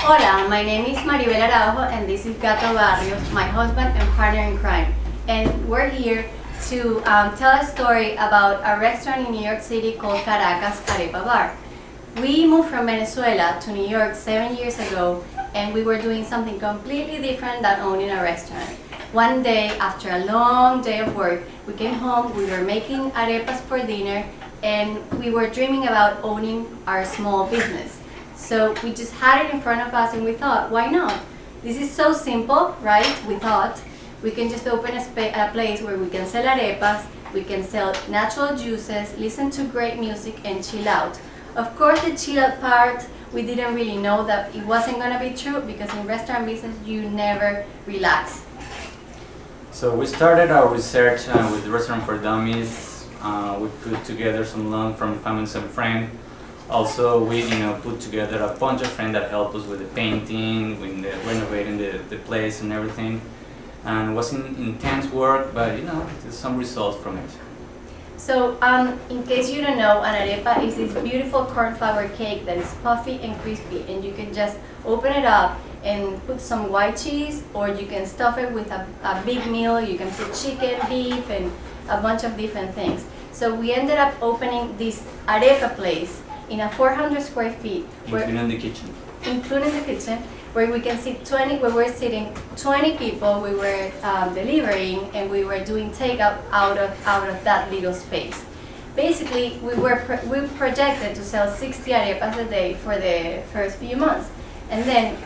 Hola, my name is Maribel Araujo and this is Gato Barrios, my husband and partner in crime. And we're here to tell a story about a restaurant in New York City called CARACASarepaBAR. We moved from Venezuela to New York 7 years ago and we were doing something completely different than owning a restaurant. One day, after a long day of work, we came home, we were making arepas for dinner, and we were dreaming about owning our small business. So we just had it in front of us and we thought, why not? This is so simple, right? We thought we can just open a place where we can sell arepas, we can sell natural juices, listen to great music and chill out. Of course, the chill out part, we didn't really know that it wasn't going to be true because in restaurant business, you never relax. So we started our research with Restaurant for Dummies. We put together some loan from family and friends. Also, we put together a bunch of friends that helped us with the painting, with the renovating the place and everything. And it was intense work, but there's some results from it. So, in case you don't know, an arepa is this beautiful corn flour cake that is puffy and crispy, and you can just open it up and put some white cheese, or you can stuff it with a big meal. You can put chicken, beef, and a bunch of different things. So we ended up opening this arepa place in a 400 square feet. Including the kitchen. Including the kitchen, where we can sit 20, where we're sitting 20 people, we were delivering and we were doing takeout out of that little space. Basically, we projected to sell 60 arepas a day for the first few months. And then,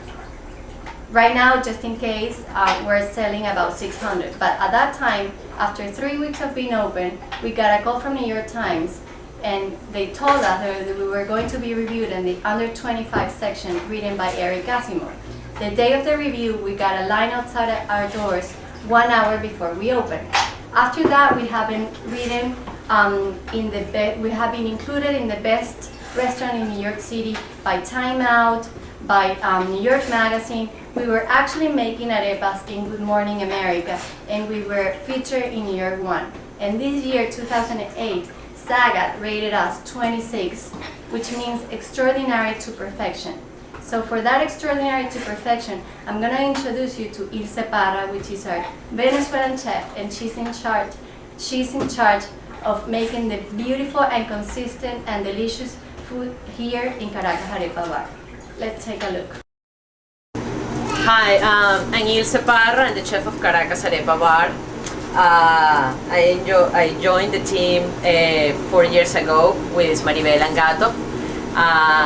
right now, just in case, we're selling about 600. But at that time, after 3 weeks of being open, we got a call from New York Times and they told us that we were going to be reviewed in the under 25 section written by Eric Asimov. The day of the review, we got a line outside our doors 1 hour before we opened. After that, we have been written we have been included in the best restaurant in New York City by Time Out, by New York Magazine. We were actually making arepas in Good Morning America, and we were featured in New York 1. And this year, 2008, Sagat rated us 26, which means extraordinary to perfection. So for that extraordinary to perfection, I'm going to introduce you to Ilse Parra, which is our Venezuelan chef, and she's in charge of making the beautiful and consistent and delicious food here in CARACASarepaBAR. Let's take a look. Hi, I'm Ilse Parra, I'm the chef of CARACASarepaBAR. I joined the team 4 years ago with Maribel and Gato.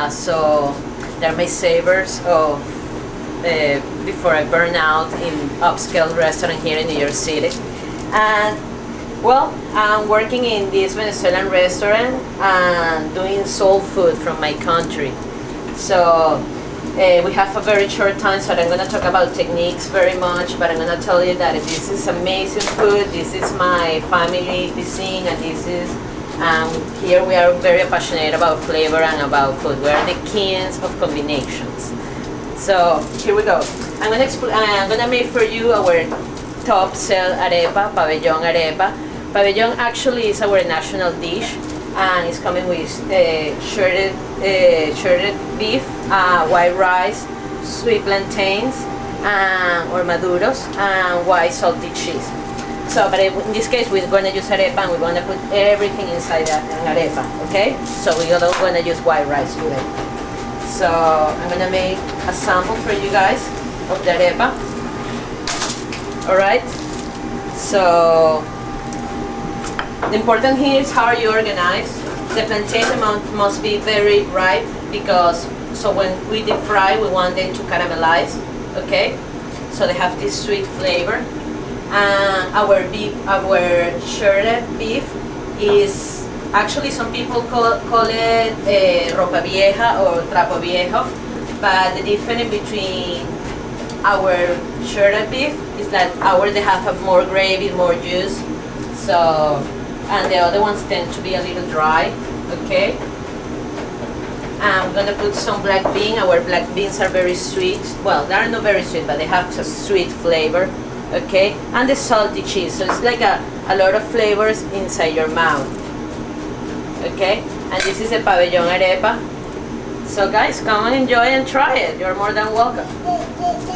So they're my savers of before I burn out in upscale restaurant here in New York City. And well, I'm working in this Venezuelan restaurant and doing soul food from my country. So we have a very short time, so I'm going to talk about techniques very much, but I'm going to tell you that this is amazing food, this is my family cuisine, and this is, here we are very passionate about flavor and about food. We are the kings of combinations. So here we go. I'm going to make for you our top sell arepa, pabellon arepa. Pabellon actually is our national dish, and it's coming with shredded beef, white rice, sweet plantains, or maduros, and white salty cheese. So, but in this case, we're going to use arepa, and we're going to put everything inside an arepa, okay? So we're going to use white rice today. So I'm going to make a sample for you guys of the arepa. All right? So the important here is how you organize. The plantain amount must be very ripe because when we deep fry, we want them to caramelize, okay? So they have this sweet flavor. And our shredded beef is actually, some people call it ropa vieja or trapo viejo, but the difference between our shredded beef is that they have more gravy, more juice. So, and the other ones tend to be a little dry, okay? I'm gonna put some black bean. Our black beans are very sweet. Well, they are not very sweet, but they have a sweet flavor, okay? And the salty cheese, so it's like a lot of flavors inside your mouth, okay? And this is a pabellon arepa. So guys, come and enjoy and try it. You're more than welcome.